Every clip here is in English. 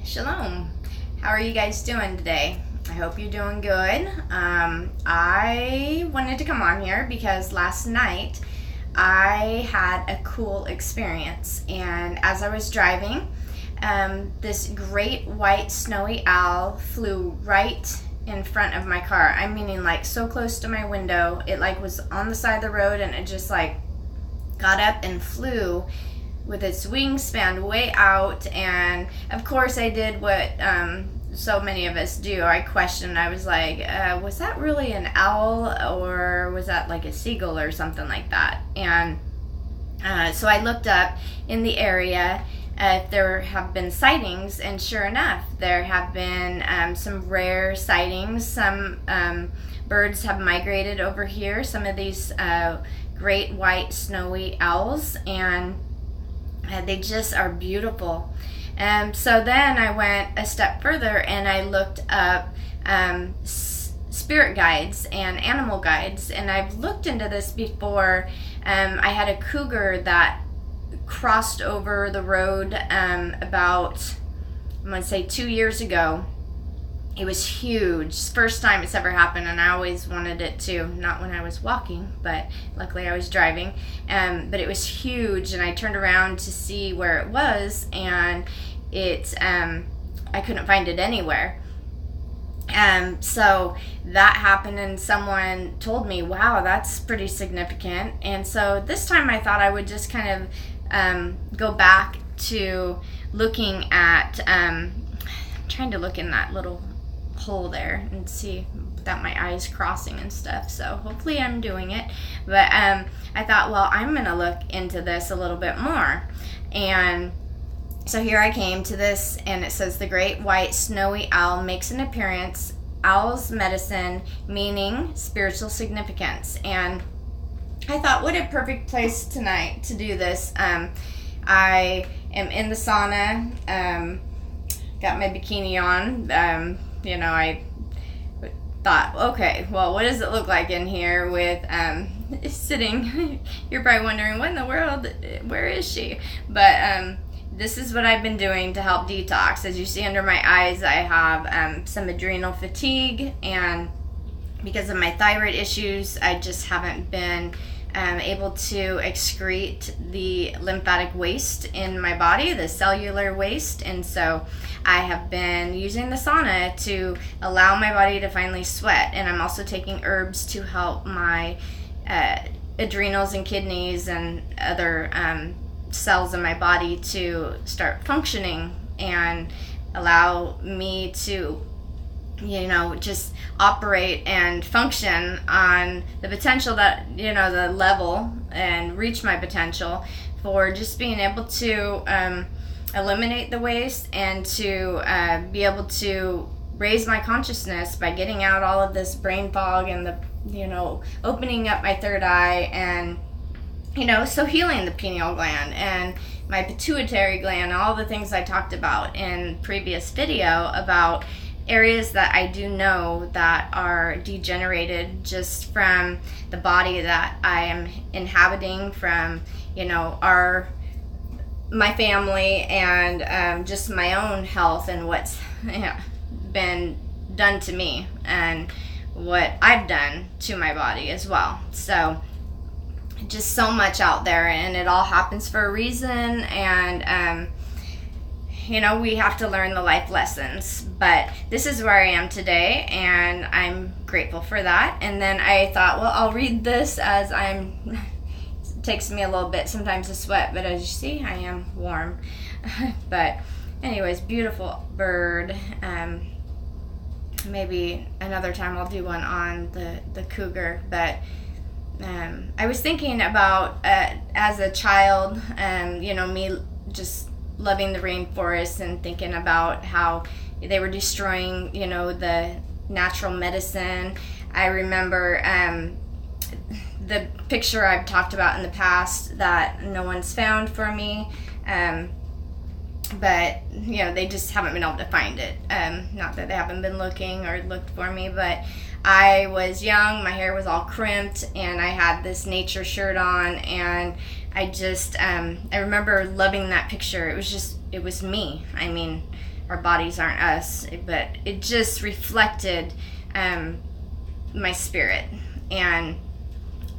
Shalom. How are you guys doing today? I hope you're doing good. I wanted to come on here because last night I had a cool experience, and as I was driving, this great white snowy owl flew right in front of my car. I mean, like so close to my window. It like was on the side of the road, and it just like got up and flew with its wingspan way out. And of course I did what so many of us do. I questioned. I was like, was that really an owl, or was that like a seagull or something like that? And so I looked up in the area if there have been sightings, and sure enough, there have been some rare sightings. Some birds have migrated over here, some of these great white snowy owls, and they just are beautiful. So then I went a step further and I looked up spirit guides and animal guides, and I've looked into this before. I had a cougar that crossed over the road about, I'm going to say 2 years ago. It was huge. First time it's ever happened, and I always wanted it to. Not when I was walking, but luckily I was driving. But it was huge, and I turned around to see where it was, and I couldn't find it anywhere. So that happened, and someone told me, wow, that's pretty significant. And so this time I thought I would just kind of go back to looking at, trying to look in that little hole there and see without my eyes crossing and stuff. So hopefully I'm doing it. But I thought, well, I'm going to look into this a little bit more. And so here I came to this, and it says the great white snowy owl makes an appearance. Owl's medicine, meaning spiritual significance. And I thought, what a perfect place tonight to do this. I am in the sauna, got my bikini on. I thought, okay, well, what does it look like in here with sitting? You're probably wondering, what in the world, where is she? But this is what I've been doing to help detox. As you see under my eyes, I have some adrenal fatigue, and because of my thyroid issues, I just haven't been able to excrete the lymphatic waste in my body, the cellular waste. And so I have been using the sauna to allow my body to finally sweat. And I'm also taking herbs to help my adrenals and kidneys and other cells in my body to start functioning and allow me to just operate and function on the potential that, the level, and reach my potential for just being able to eliminate the waste and to be able to raise my consciousness by getting out all of this brain fog and the, opening up my third eye, and, so healing the pineal gland and my pituitary gland, all the things I talked about in previous video about areas that I do know that are degenerated just from the body that I am inhabiting, from my family, and just my own health, and what's been done to me and what I've done to my body as well. So just so much out there, and it all happens for a reason, and we have to learn the life lessons. But this is where I am today, and I'm grateful for that. And then I thought, well, I'll read this as it takes me a little bit sometimes to sweat, but as you see, I am warm. But anyways, beautiful bird. Maybe another time I'll do one on the cougar. But I was thinking about as a child, me just loving the rainforest and thinking about how they were destroying, the natural medicine. I remember the picture I've talked about in the past that no one's found for me, but they just haven't been able to find it. Not that they haven't been looking or looked for me, but I was young, my hair was all crimped, and I had this nature shirt on, and I remember loving that picture. It was me. I mean, our bodies aren't us, but it just reflected my spirit. And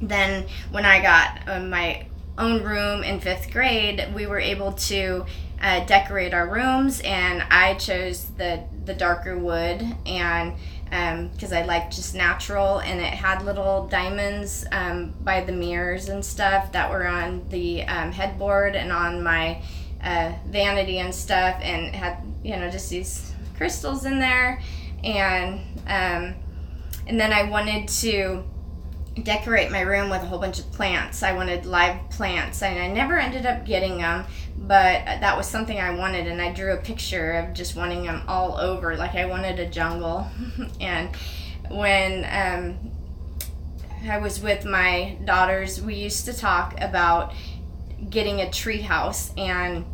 then when I got my own room in 5th grade, we were able to decorate our rooms, and I chose the darker wood, and because I like just natural, and it had little diamonds by the mirrors and stuff that were on the headboard and on my vanity and stuff, and it had, you know, just these crystals in there, and then I wanted to decorate my room with a whole bunch of plants. I wanted live plants, and I never ended up getting them, but that was something I wanted, and I drew a picture of just wanting them all over, like I wanted a jungle. And when I was with my daughters, we used to talk about getting a tree house and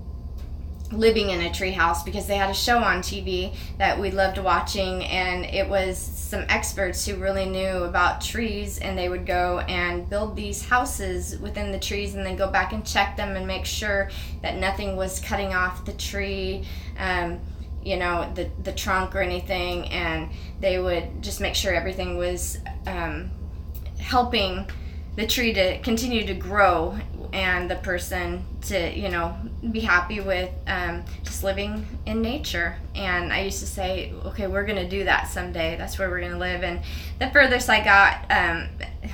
living in a tree house, because they had a show on TV that we loved watching, and it was some experts who really knew about trees, and they would go and build these houses within the trees and then go back and check them and make sure that nothing was cutting off the tree, you know, the trunk or anything, and they would just make sure everything was helping the tree to continue to grow, and the person to, you know, be happy with just living in nature. And I used to say, okay, we're going to do that someday. That's where we're going to live. And the furthest I got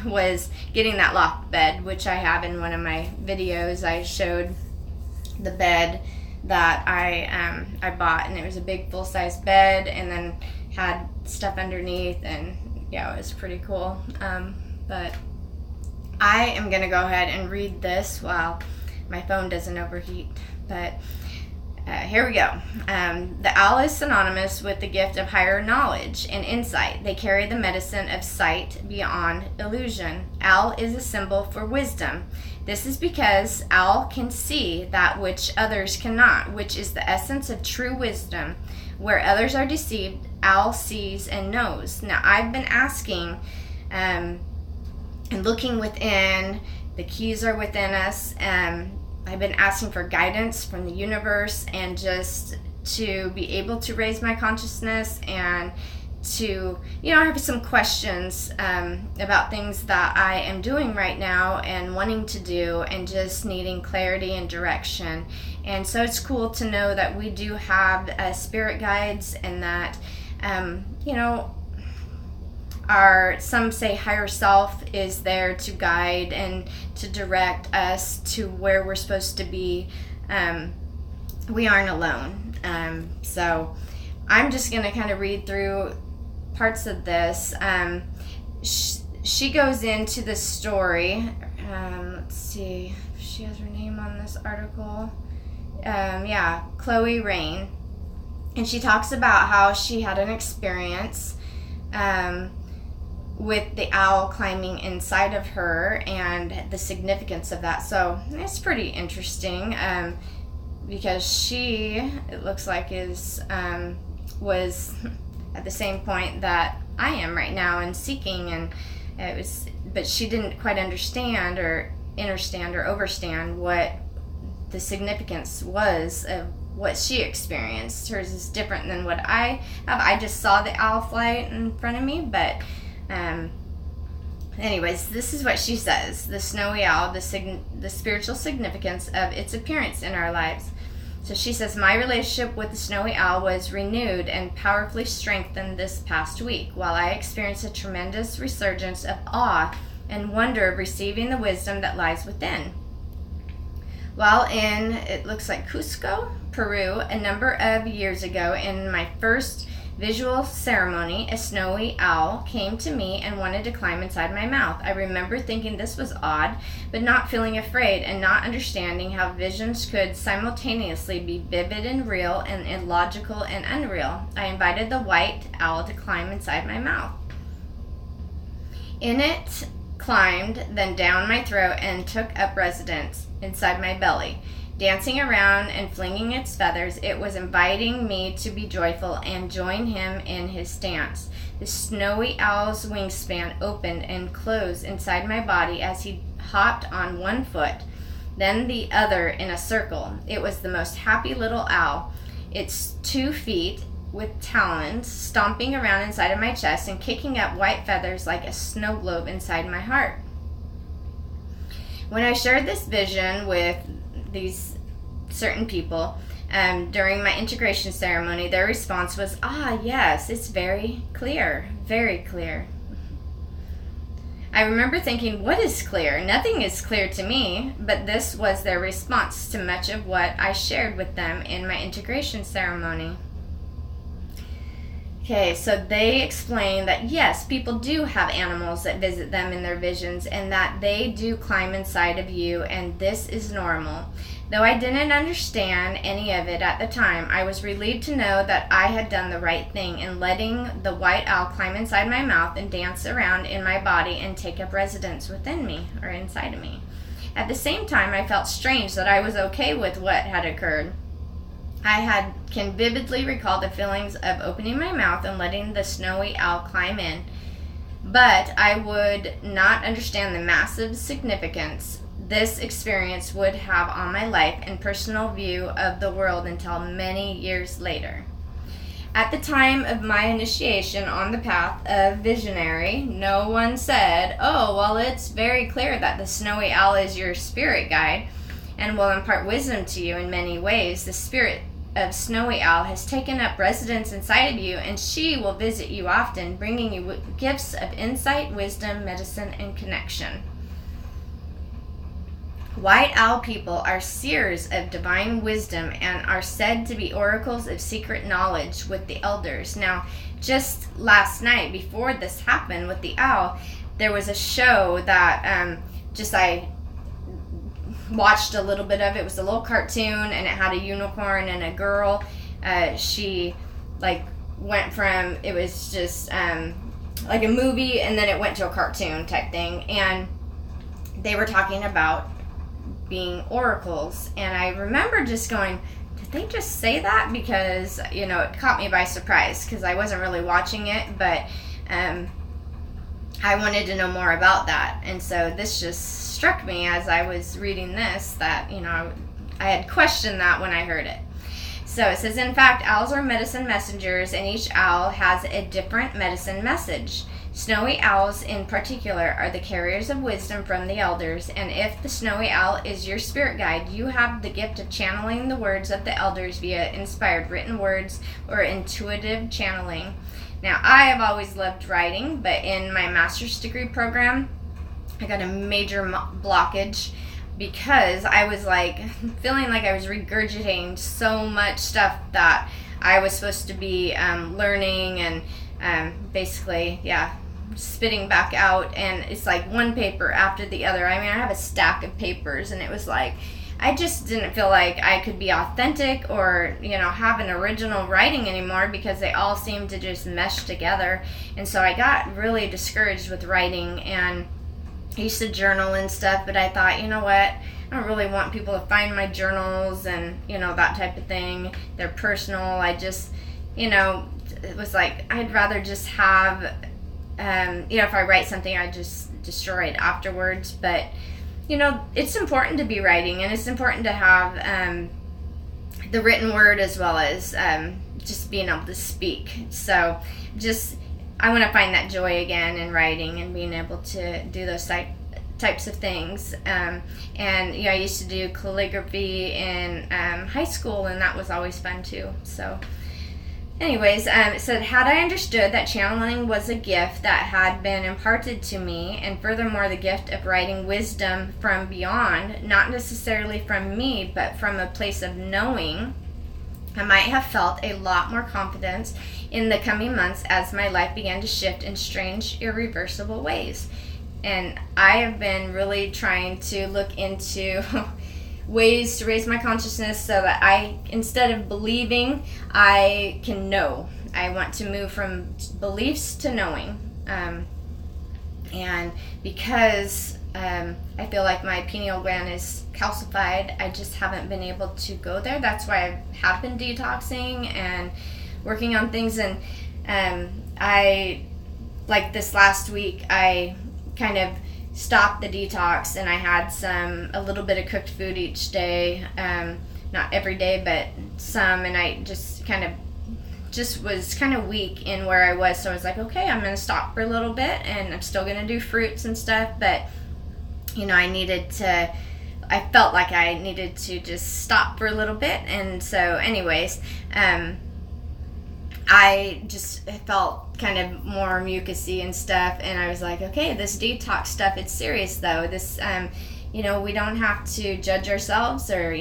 was getting that loft bed, which I have in one of my videos. I showed the bed that I bought, and it was a big full-size bed, and then had stuff underneath, and yeah, it was pretty cool. But I am going to go ahead and read this while my phone doesn't overheat. But here we go. The owl is synonymous with the gift of higher knowledge and insight. They carry the medicine of sight beyond illusion. Owl is a symbol for wisdom. This is because owl can see that which others cannot, which is the essence of true wisdom. Where others are deceived, owl sees and knows. Now, I've been asking and looking within. The keys are within us. I've been asking for guidance from the universe, and just to be able to raise my consciousness, and to, you know, I have some questions about things that I am doing right now and wanting to do, and just needing clarity and direction. And so it's cool to know that we do have spirit guides, and that, you know, our, some say higher self is there to guide and to direct us to where we're supposed to be. We aren't alone. So I'm just going to kind of read through parts of this. She goes into the story. Let's see if she has her name on this article. Yeah, Chloe Rain. And she talks about how she had an experience with the owl climbing inside of her, and the significance of that. So it's pretty interesting, because she, it looks like, is was at the same point that I am right now, and seeking, and it was, but she didn't quite understand or overstand what the significance was of what she experienced. Hers is different than what I have. I just saw the owl fly in front of me, but anyways, this is what she says. The snowy owl, the spiritual significance of its appearance in our lives. So she says, my relationship with the snowy owl was renewed and powerfully strengthened this past week, while I experienced a tremendous resurgence of awe and wonder of receiving the wisdom that lies within. While in, it looks like Cusco, Peru, a number of years ago, in my first visual ceremony, a snowy owl came to me and wanted to climb inside my mouth. I remember thinking this was odd, but not feeling afraid, and not understanding how visions could simultaneously be vivid and real, and illogical and unreal. I invited the white owl to climb inside my mouth. In it climbed, then down my throat, and took up residence inside my belly. Dancing around and flinging its feathers, it was inviting me to be joyful and join him in his dance. The snowy owl's wingspan opened and closed inside my body as he hopped on one foot, then the other in a circle. It was the most happy little owl. It's 2 feet with talons stomping around inside of my chest and kicking up white feathers like a snow globe inside my heart. When I shared this vision with these certain people during my integration ceremony, their response was, yes, it's very clear, very clear. I remember thinking, what is clear? Nothing is clear to me, but this was their response to much of what I shared with them in my integration ceremony. Okay, so they explained that yes, people do have animals that visit them in their visions and that they do climb inside of you, and this is normal. Though I didn't understand any of it at the time, I was relieved to know that I had done the right thing in letting the white owl climb inside my mouth and dance around in my body and take up residence within me, or inside of me. At the same time, I felt strange that I was okay with what had occurred. I can vividly recall the feelings of opening my mouth and letting the snowy owl climb in, but I would not understand the massive significance this experience would have on my life and personal view of the world until many years later. At the time of my initiation on the path of visionary, no one said, it's very clear that the snowy owl is your spirit guide and will impart wisdom to you in many ways. The spirit of snowy owl has taken up residence inside of you, and she will visit you often, bringing you gifts of insight, wisdom, medicine, and connection. White owl people are seers of divine wisdom and are said to be oracles of secret knowledge with the elders. Now, just last night, before this happened with the owl, there was a show that I watched a little bit of. It was a little cartoon, and it had a unicorn and a girl. She went from, it was just like a movie, and then it went to a cartoon type thing, and they were talking about being oracles, and I remember just going, did they just say that? Because it caught me by surprise because I wasn't really watching it, but I wanted to know more about that, and so this just struck me as I was reading this that I had questioned that when I heard it. So it says, in fact, owls are medicine messengers, and each owl has a different medicine message. Snowy owls in particular are the carriers of wisdom from the elders, and if the snowy owl is your spirit guide, you have the gift of channeling the words of the elders via inspired written words or intuitive channeling. Now, I have always loved writing, but in my master's degree program, I got a major blockage because I was feeling like I was regurgitating so much stuff that I was supposed to be learning and basically, spitting back out, and it's like one paper after the other. I mean, I have a stack of papers, and it was like I just didn't feel like I could be authentic or have an original writing anymore because they all seemed to just mesh together. And so I got really discouraged with writing, and I used to journal and stuff, but I thought, what, I don't really want people to find my journals and that type of thing. They're personal. I just it was like I'd rather just have if I write something, I just destroy it afterwards. But it's important to be writing, and it's important to have the written word as well as just being able to speak. So I want to find that joy again in writing and being able to do those types of things. And I used to do calligraphy in high school, and that was always fun too. So anyways, it said, had I understood that channeling was a gift that had been imparted to me, and furthermore the gift of writing wisdom from beyond, not necessarily from me, but from a place of knowing, I might have felt a lot more confidence in the coming months as my life began to shift in strange, irreversible ways. And I have been really trying to look into ways to raise my consciousness so that instead of believing, I can know. I want to move from beliefs to knowing. And because I feel like my pineal gland is calcified, I just haven't been able to go there. That's why I have been detoxing and working on things. And I, this last week, I kind of stopped the detox, and I had a little bit of cooked food each day, not every day, but some, and I just was kind of weak in where I was, so I was like, okay, I'm going to stop for a little bit, and I'm still going to do fruits and stuff, but, I felt like I needed to just stop for a little bit, and so anyways, I just felt kind of more mucusy and stuff, and I was like, okay, this detox stuff, it's serious though. This, we don't have to judge ourselves or,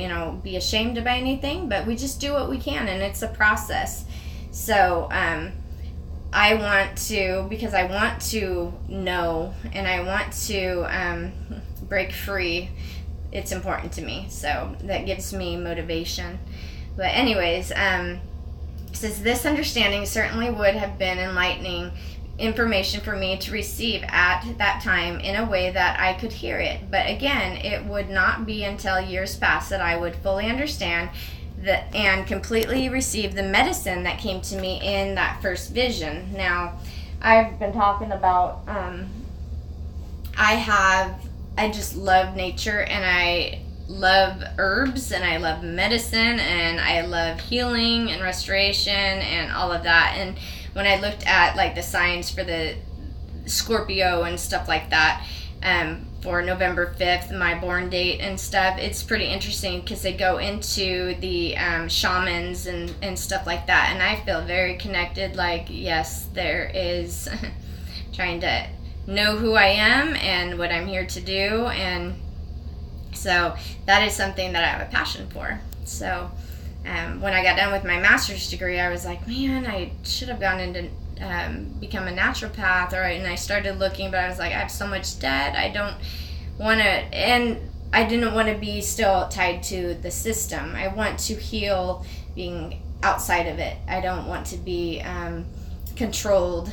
be ashamed about anything, but we just do what we can, and it's a process. So, I want to know, and I want to break free. It's important to me, so that gives me motivation. But anyways, says this understanding certainly would have been enlightening information for me to receive at that time in a way that I could hear it. But again, it would not be until years passed that I would fully understand and completely receive the medicine that came to me in that first vision. Now, I've been talking about, I just love nature, and I love herbs, and I love medicine, and I love healing and restoration and all of that. And when I looked at like the signs for the Scorpio and stuff like that, for November 5th, my born date and stuff, it's pretty interesting because they go into the shamans and stuff like that, and I feel very connected, like, yes, there is trying to know who I am and what I'm here to do, and so that is something that I have a passion for. So when I got done with my master's degree, I was like, man, I should have gone into become a naturopath, and I started looking, but I was like, I have so much debt, I don't want to, and I didn't want to be still tied to the system. I want to heal being outside of it. I don't want to be controlled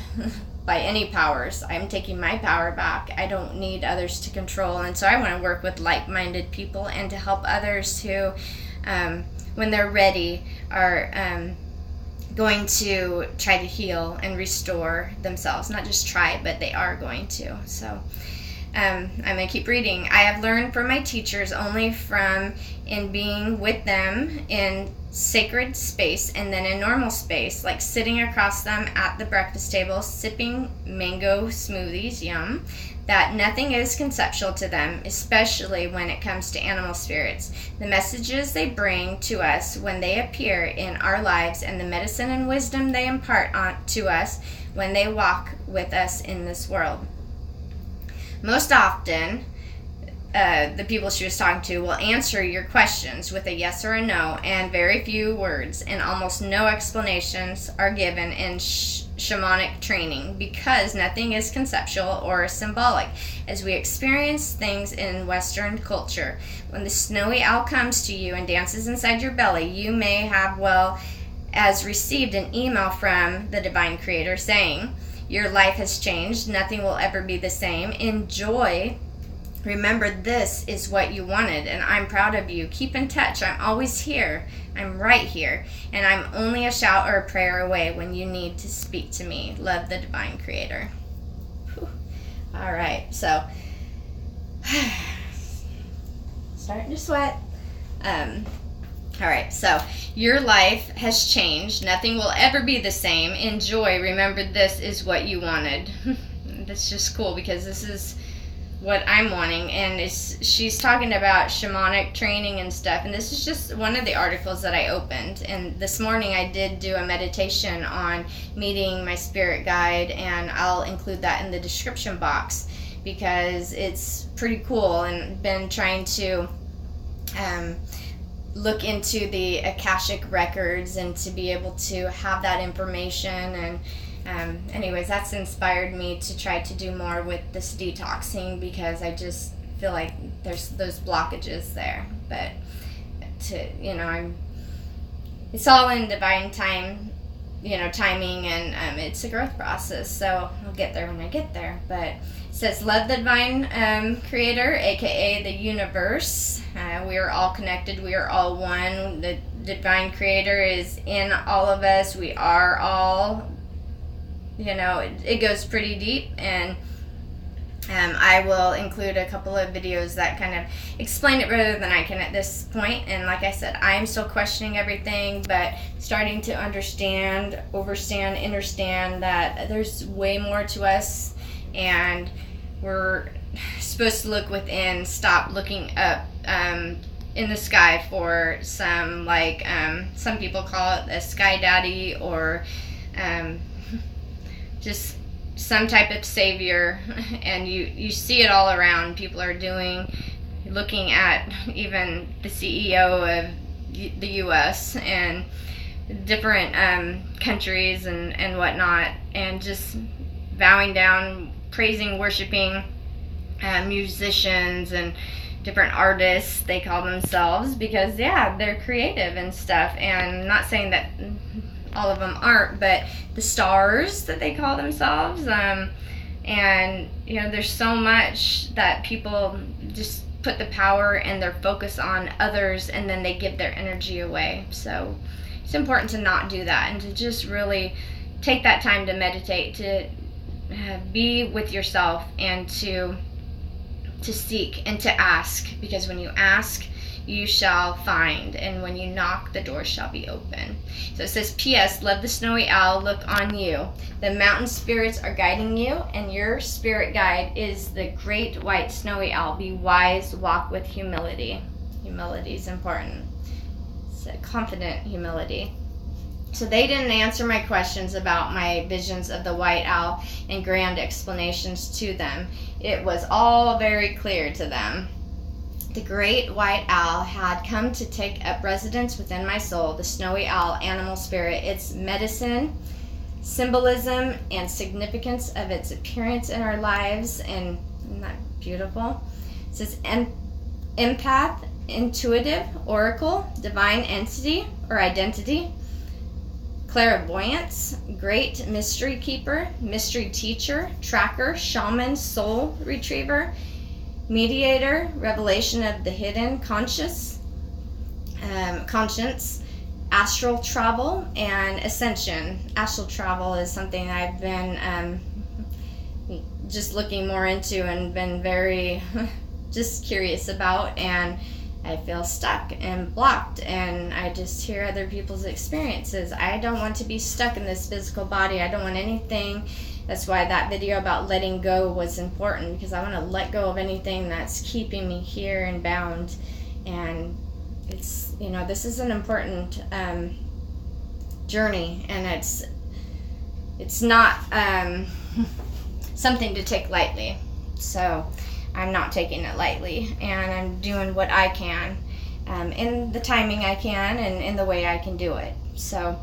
by any powers. I'm taking my power back. I don't need others to control, and so I want to work with like-minded people and to help others who, when they're ready, are going to try to heal and restore themselves. Not just try, but they are going to. So I'm going to keep reading. I have learned from my teachers only from in being with them in sacred space and then in normal space, like sitting across them at the breakfast table, sipping mango smoothies, yum, that nothing is conceptual to them, especially when it comes to animal spirits. The messages they bring to us when they appear in our lives, and the medicine and wisdom they impart to us when they walk with us in this world. Most often, the people she was talking to will answer your questions with a yes or a no, and very few words, and almost no explanations are given in shamanic training, because nothing is conceptual or symbolic as we experience things in Western culture. When the snowy owl comes to you and dances inside your belly, you may have as received an email from the Divine Creator saying, your life has changed, nothing will ever be the same, enjoy. Remember, this is what you wanted, and I'm proud of you. Keep in touch. I'm always here. I'm right here. And I'm only a shout or a prayer away when you need to speak to me. Love, the Divine Creator. Whew. All right, so starting to sweat. All right, so your life has changed. Nothing will ever be the same. Enjoy. Remember, this is what you wanted. That's just cool, because this is what I'm wanting, and she's talking about shamanic training and stuff, and this is just one of the articles that I opened. And this morning I did do a meditation on meeting my spirit guide, and I'll include that in the description box because it's pretty cool, and been trying to look into the Akashic records and to be able to have that information. And anyways, that's inspired me to try to do more with this detoxing, because I just feel like there's those blockages there. But it's all in divine time, timing, and it's a growth process. So I'll get there when I get there. But it says, love the Divine Creator, aka the universe. We are all connected. We are all one. The Divine Creator is in all of us. We are all. It goes pretty deep, and I will include a couple of videos that kind of explain it better than I can at this point. And like I said, I am still questioning everything, but starting to understand, understand that there's way more to us, and we're supposed to look within, stop looking up in the sky for some, like, some people call it a sky daddy, or just some type of savior. And you see it all around. People are looking at even the CEO of the U.S. and different countries and whatnot, and just bowing down, praising, worshiping musicians and different artists, they call themselves, because they're creative and stuff. And I'm not saying that all of them aren't, but the stars that they call themselves, and there's so much that people just put the power and their focus on others, and then they give their energy away. So it's important to not do that, and to just really take that time to meditate, to be with yourself, and to seek and to ask, because when you ask, you shall find, and when you knock, the door shall be open. So it says, P.S. Love the snowy owl, look on you. The mountain spirits are guiding you, and your spirit guide is the great white snowy owl. Be wise, walk with humility. Humility is important. It's a confident humility. So they didn't answer my questions about my visions of the white owl and grand explanations to them. It was all very clear to them. The great white owl had come to take up residence within my soul. The snowy owl, animal spirit, its medicine, symbolism, and significance of its appearance in our lives. And isn't that beautiful? It says empath, intuitive, oracle, divine entity or identity, clairvoyance, great mystery keeper, mystery teacher, tracker, shaman, soul retriever, mediator, revelation of the hidden, conscience, astral travel, and ascension. Astral travel is something I've been just looking more into and been very just curious about, and I feel stuck and blocked, and I just hear other people's experiences. I don't want to be stuck in this physical body. I don't want anything. That's why that video about letting go was important, because I want to let go of anything that's keeping me here and bound. And it's, this is an important journey, and it's not something to take lightly. So I'm not taking it lightly, and I'm doing what I can in the timing I can and in the way I can do it. So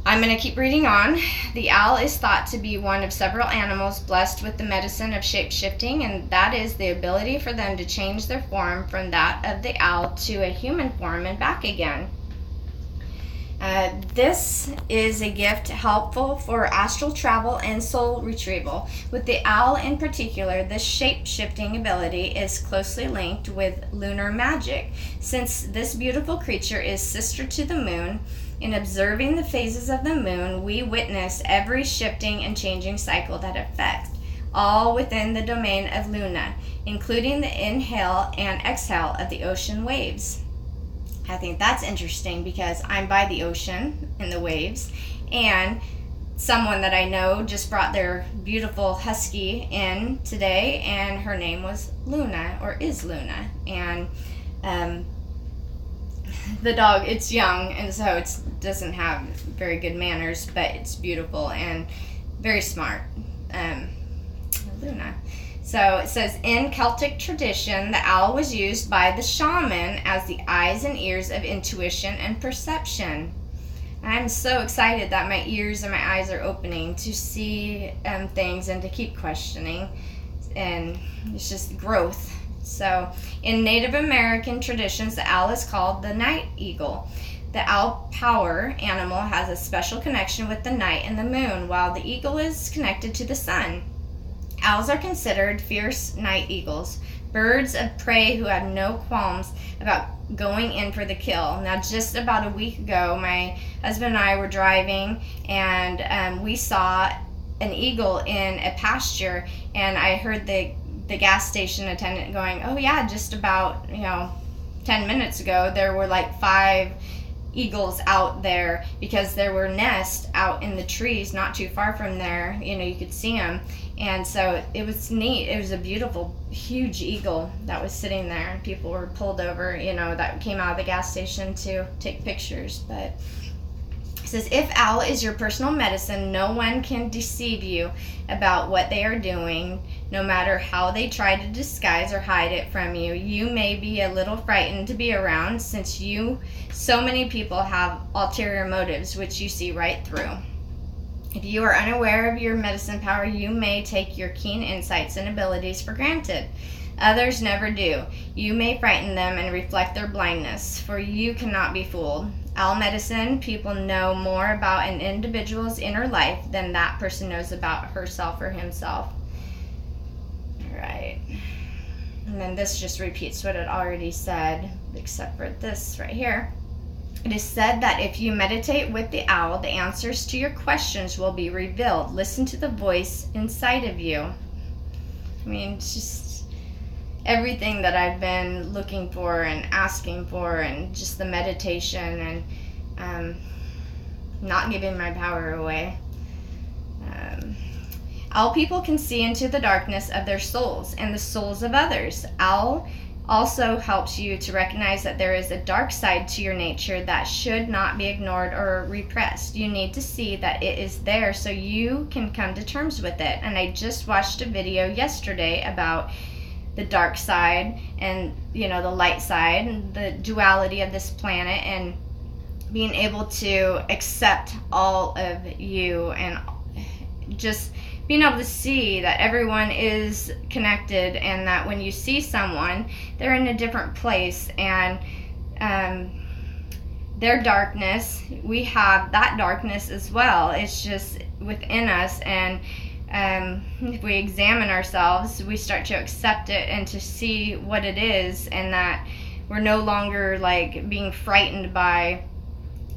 I'm going to keep reading on. The owl is thought to be one of several animals blessed with the medicine of shape-shifting, and that is the ability for them to change their form from that of the owl to a human form and back again. This is a gift helpful for astral travel and soul retrieval. With the owl in particular, this shape-shifting ability is closely linked with lunar magic, since this beautiful creature is sister to the moon. In observing the phases of the moon, we witness every shifting and changing cycle that affects, all within the domain of Luna, including the inhale and exhale of the ocean waves. I think that's interesting, because I'm by the ocean and the waves, and someone that I know just brought their beautiful husky in today, and her name was Luna, or is Luna, and the dog, it's young, and so it doesn't have very good manners, but it's beautiful and very smart. Luna. So it says, in Celtic tradition, the owl was used by the shaman as the eyes and ears of intuition and perception. I'm so excited that my ears and my eyes are opening to see things and to keep questioning, and it's just growth. So in Native American traditions, the owl is called the night eagle. The owl power animal has a special connection with the night and the moon, while the eagle is connected to the sun. Owls are considered fierce night eagles, birds of prey who have no qualms about going in for the kill. Now, just about a week ago, my husband and I were driving, and we saw an eagle in a pasture, and I heard the gas station attendant going, "Oh yeah, just about 10 minutes ago there were like 5 eagles out there," because there were nests out in the trees not too far from there. You could see them, and so it was neat. It was a beautiful, huge eagle that was sitting there. People were pulled over, that came out of the gas station to take pictures. But it says, if owl is your personal medicine, no one can deceive you about what they are doing, no matter how they try to disguise or hide it from you. You may be a little frightened to be around, since so many people have ulterior motives, which you see right through. If you are unaware of your medicine power, you may take your keen insights and abilities for granted. Others never do. You may frighten them and reflect their blindness, for you cannot be fooled. Owl medicine people know more about an individual's inner life than that person knows about herself or himself. All right. And then this just repeats what it already said, except for this right here. It is said that if you meditate with the owl, the answers to your questions will be revealed. Listen to the voice inside of you. I mean, it's just everything that I've been looking for and asking for, and just the meditation and not giving my power away. Owl people can see into the darkness of their souls and the souls of others. Owl also helps you to recognize that there is a dark side to your nature that should not be ignored or repressed. You need to see that it is there so you can come to terms with it. And I just watched a video yesterday about the dark side and the light side, and the duality of this planet, and being able to accept all of you, and just being able to see that everyone is connected, and that when you see someone, they're in a different place, and their darkness, we have that darkness as well. It's just within us, and if we examine ourselves, we start to accept it and to see what it is, and that we're no longer like being frightened by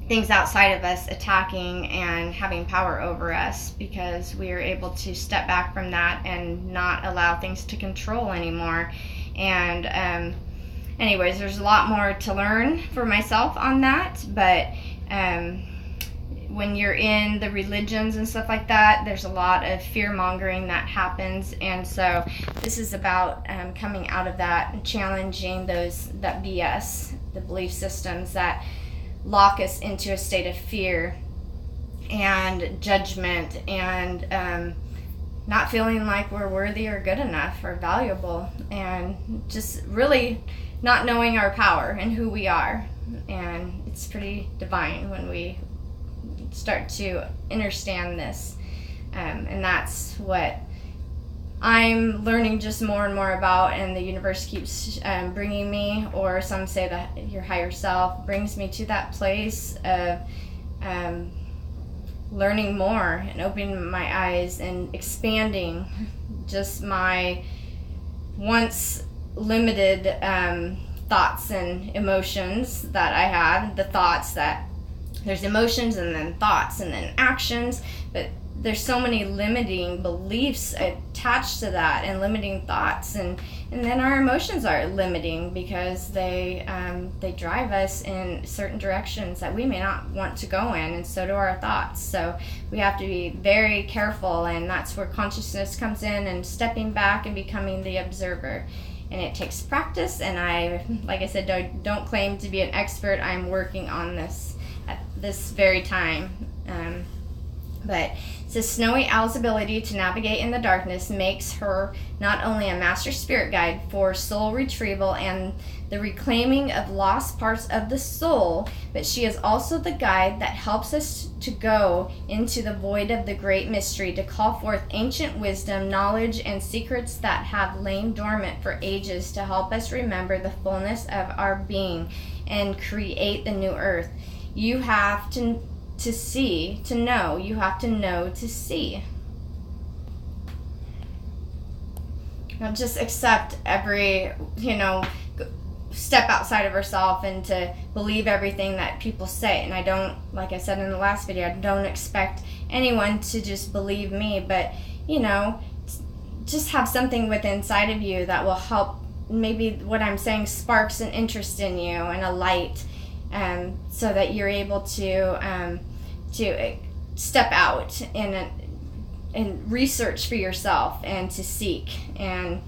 things outside of us attacking and having power over us, because we are able to step back from that and not allow things to control anymore. And anyways, there's a lot more to learn for myself on that, but when you're in the religions and stuff like that, there's a lot of fear-mongering that happens, and so this is about coming out of that and challenging that BS, the belief systems that lock us into a state of fear and judgment, and not feeling like we're worthy or good enough or valuable, and just really not knowing our power and who we are. And it's pretty divine when we start to understand this, and that's what I'm learning just more and more about, and the universe keeps bringing me, or some say that your higher self brings me to that place of learning more and opening my eyes and expanding just my once limited thoughts and emotions that I had. The thoughts that there's emotions and then thoughts and then actions, but there's so many limiting beliefs attached to that, and limiting thoughts, and then our emotions are limiting because they drive us in certain directions that we may not want to go in, and so do our thoughts. So we have to be very careful, and that's where consciousness comes in, and stepping back and becoming the observer. And it takes practice, and I, like I said, don't claim to be an expert. I'm working on this at this very time. But it says, Snowy Owl's ability to navigate in the darkness makes her not only a master spirit guide for soul retrieval and the reclaiming of lost parts of the soul, but she is also the guide that helps us to go into the void of the great mystery, to call forth ancient wisdom, knowledge, and secrets that have lain dormant for ages, to help us remember the fullness of our being and create the new earth. You have to see, to know. You have to know to see. Now just accept every, step outside of herself and to believe everything that people say. And I don't, like I said in the last video, I don't expect anyone to just believe me, but just have something within inside of you that will help. Maybe what I'm saying sparks an interest in you and a light, so that you're able to step out and research for yourself, and to seek, and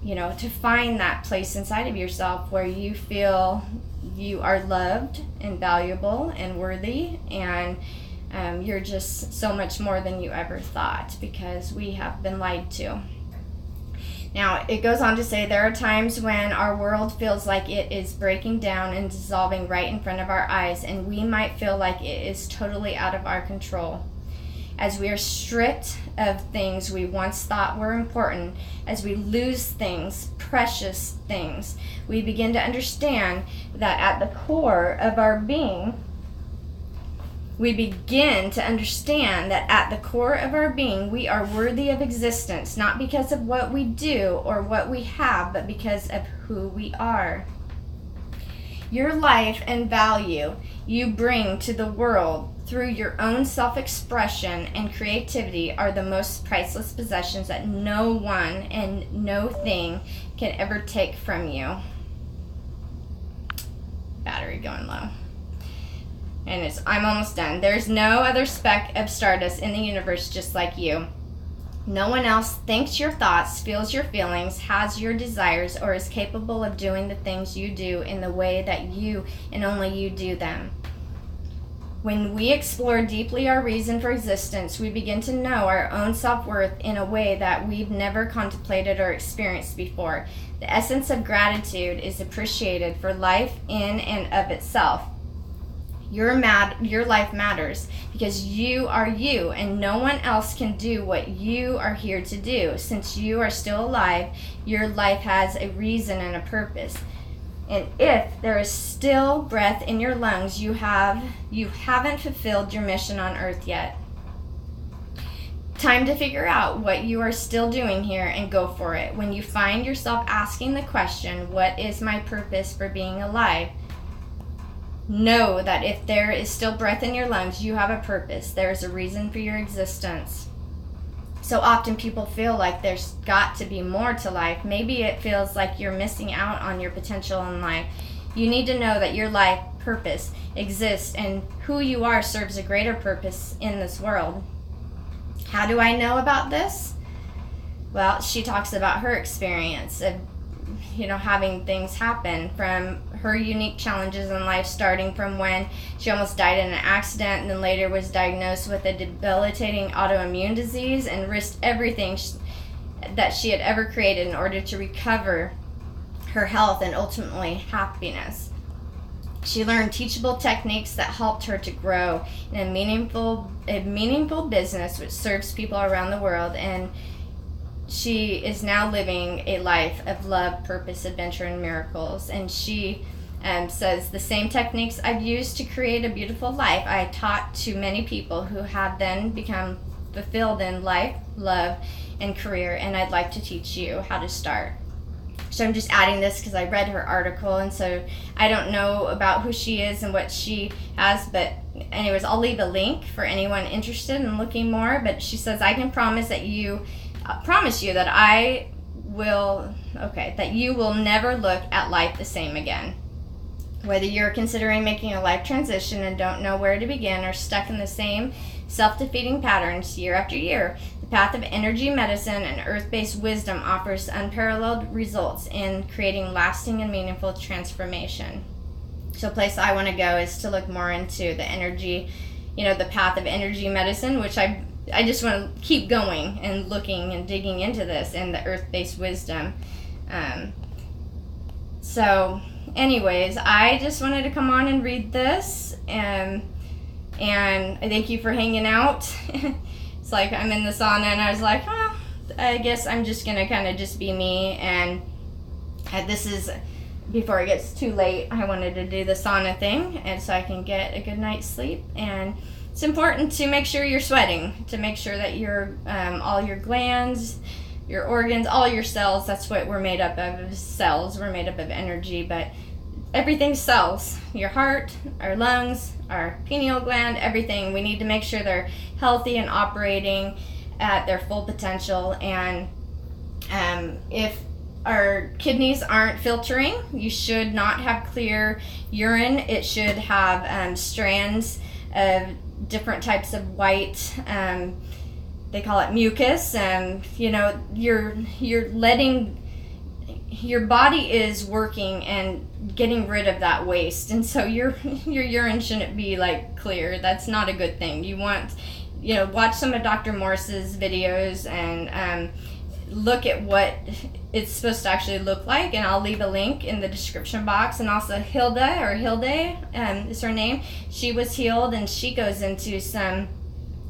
to find that place inside of yourself where you feel you are loved and valuable and worthy, and you're just so much more than you ever thought, because we have been lied to. Now, it goes on to say, there are times when our world feels like it is breaking down and dissolving right in front of our eyes, and we might feel like it is totally out of our control. As we are stripped of things we once thought were important, as we lose things, precious things, we begin to understand that at the core of our being, we are worthy of existence, not because of what we do or what we have, but because of who we are. Your life and value you bring to the world through your own self-expression and creativity are the most priceless possessions that no one and no thing can ever take from you. Battery going low. And I'm almost done. There's no other speck of stardust in the universe just like you. No one else thinks your thoughts, feels your feelings, has your desires, or is capable of doing the things you do in the way that you and only you do them. When we explore deeply our reason for existence, we begin to know our own self-worth in a way that we've never contemplated or experienced before. The essence of gratitude is appreciated for life in and of itself. Your life matters because you are you, and no one else can do what you are here to do. Since you are still alive, your life has a reason and a purpose. And if there is still breath in your lungs, you haven't fulfilled your mission on earth yet. Time to figure out what you are still doing here and go for it. When you find yourself asking the question, what is my purpose for being alive? Know that if there is still breath in your lungs, you have a purpose. There is a reason for your existence. So often people feel like there's got to be more to life. Maybe it feels like you're missing out on your potential in life. You need to know that your life purpose exists, and who you are serves a greater purpose in this world. How do I know about this? Well, she talks about her experience of having things happen, from her unique challenges in life, starting from when she almost died in an accident and then later was diagnosed with a debilitating autoimmune disease and risked everything that she had ever created in order to recover her health and ultimately happiness. She learned teachable techniques that helped her to grow in a meaningful business which serves people around the world, and she is now living a life of love, purpose, adventure, and miracles. And she says, the same techniques I've used to create a beautiful life, I taught to many people who have then become fulfilled in life, love, and career, and I'd like to teach you how to start. So I'm just adding this because I read her article, and so I don't know about who she is and what she has, but anyways, I'll leave a link for anyone interested in looking more. But she says, I can promise you that that you will never look at life the same again. Whether you're considering making a life transition and don't know where to begin, or stuck in the same self-defeating patterns year after year, the path of energy medicine and earth-based wisdom offers unparalleled results in creating lasting and meaningful transformation. So a place I want to go is to look more into the energy, the path of energy medicine, which I just want to keep going and looking and digging into this, and the earth-based wisdom. So anyways, I just wanted to come on and read this, and I thank you for hanging out. It's like I'm in the sauna, and I was like, I guess I'm just going to kind of just be me, and this is, before it gets too late, I wanted to do the sauna thing, and so I can get a good night's sleep. And it's important to make sure you're sweating, to make sure that your all your glands, your organs, all your cells, that's what we're made up of, cells. We're made up of energy, but everything cells, your heart, our lungs, our pineal gland, everything. We need to make sure they're healthy and operating at their full potential. And if our kidneys aren't filtering, you should not have clear urine. It should have strands of different types of white, they call it mucus. And you're letting your body is working and getting rid of that waste, and so your urine shouldn't be like clear. That's not a good thing. You want, watch some of Dr. Morse's videos and look at what it's supposed to actually look like, and I'll leave a link in the description box. And also Hilde is her name. She was healed, and she goes into some,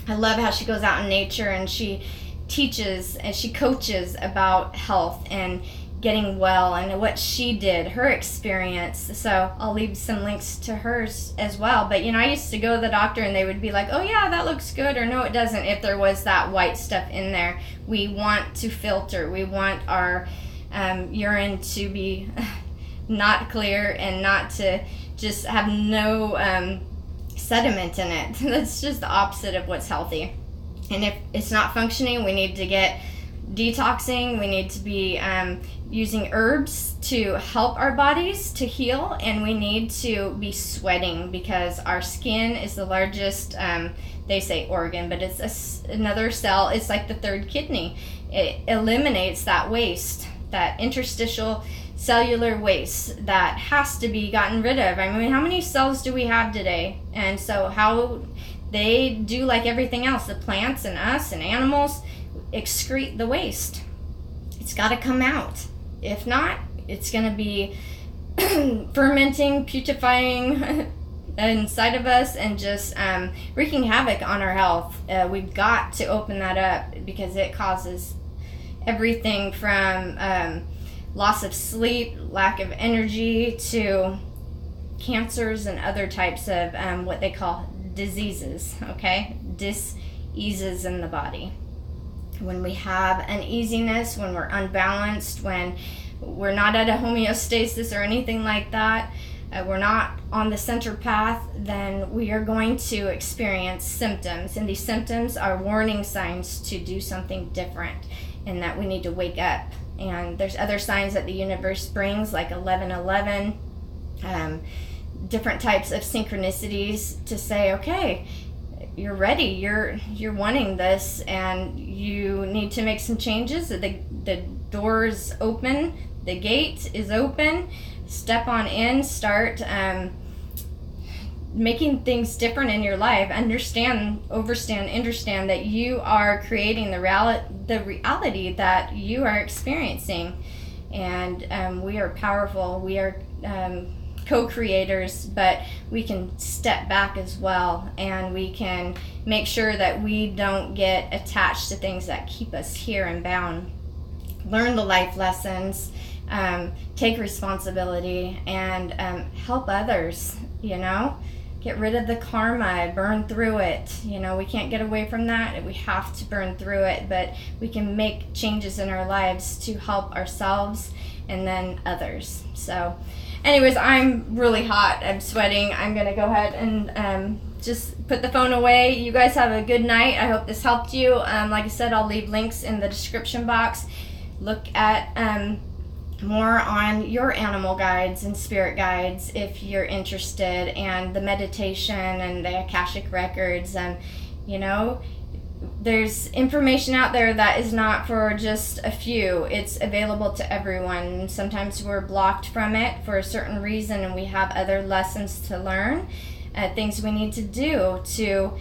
I love how she goes out in nature and she teaches and she coaches about health and getting well and what she did, her experience. So I'll leave some links to hers as well. But I used to go to the doctor and they would be like, oh yeah, that looks good, or no, it doesn't, if there was that white stuff in there. We want to filter. We want our urine to be not clear and not to just have no sediment in it. That's just the opposite of what's healthy. And if it's not functioning, we need to get detoxing. We need to be using herbs to help our bodies to heal, and we need to be sweating because our skin is the largest, they say organ, but it's another cell. It's like the third kidney. It eliminates that waste, that interstitial cellular waste that has to be gotten rid of. I mean, how many cells do we have today? And so how they do, like everything else, the plants and us and animals excrete the waste. It's got to come out. If not, it's going to be fermenting, putrefying inside of us and just wreaking havoc on our health. We've got to open that up because it causes everything from loss of sleep, lack of energy, to cancers and other types of what they call diseases, okay? Diseases in the body. When we have uneasiness, when we're unbalanced, when we're not at a homeostasis or anything like that, we're not on the center path, then we are going to experience symptoms. And these symptoms are warning signs to do something different and that we need to wake up. And there's other signs that the universe brings, like 1111, different types of synchronicities to say, okay, you're ready, you're wanting this, and you need to make some changes. The door is open, the gate is open. Step on in, start making things different in your life. Understand that you are creating the reality that you are experiencing, and we are powerful. We are co-creators, but we can step back as well, and we can make sure that we don't get attached to things that keep us here and bound. Learn the life lessons, take responsibility, and help others. Get rid of the karma, burn through it. We can't get away from that. We have to burn through it, but we can make changes in our lives to help ourselves and then others. So anyways, I'm really hot. I'm sweating. I'm going to go ahead and just put the phone away. You guys have a good night. I hope this helped you. Like I said, I'll leave links in the description box. Look at more on your animal guides and spirit guides if you're interested, and the meditation and the Akashic records. There's information out there that is not for just a few. It's available to everyone. Sometimes we're blocked from it for a certain reason, and we have other lessons to learn, things we need to do to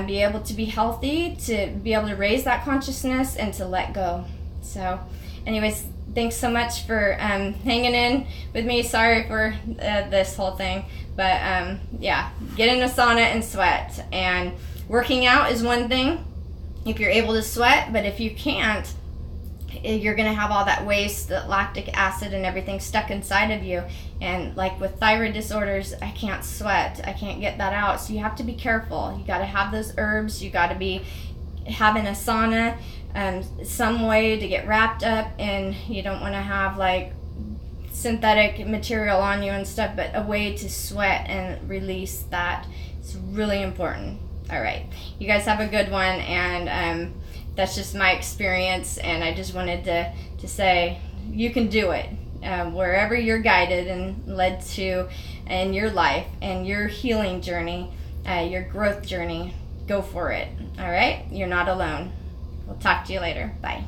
be able to be healthy, to be able to raise that consciousness, and to let go. So anyways, thanks so much for hanging in with me. Sorry for this whole thing, but yeah, get in a sauna and sweat. And working out is one thing if you're able to sweat, but if you can't, you're going to have all that waste, the lactic acid and everything stuck inside of you. And like with thyroid disorders, I can't sweat, I can't get that out. So you have to be careful. You got to have those herbs. You got to be having a sauna, some way to get wrapped up, and you don't want to have like synthetic material on you and stuff, but a way to sweat and release that. It's really important. All right, you guys have a good one, and that's just my experience, and I just wanted to say you can do it. Wherever you're guided and led to in your life and your healing journey, your growth journey, go for it. All right, you're not alone. We'll talk to you later. Bye.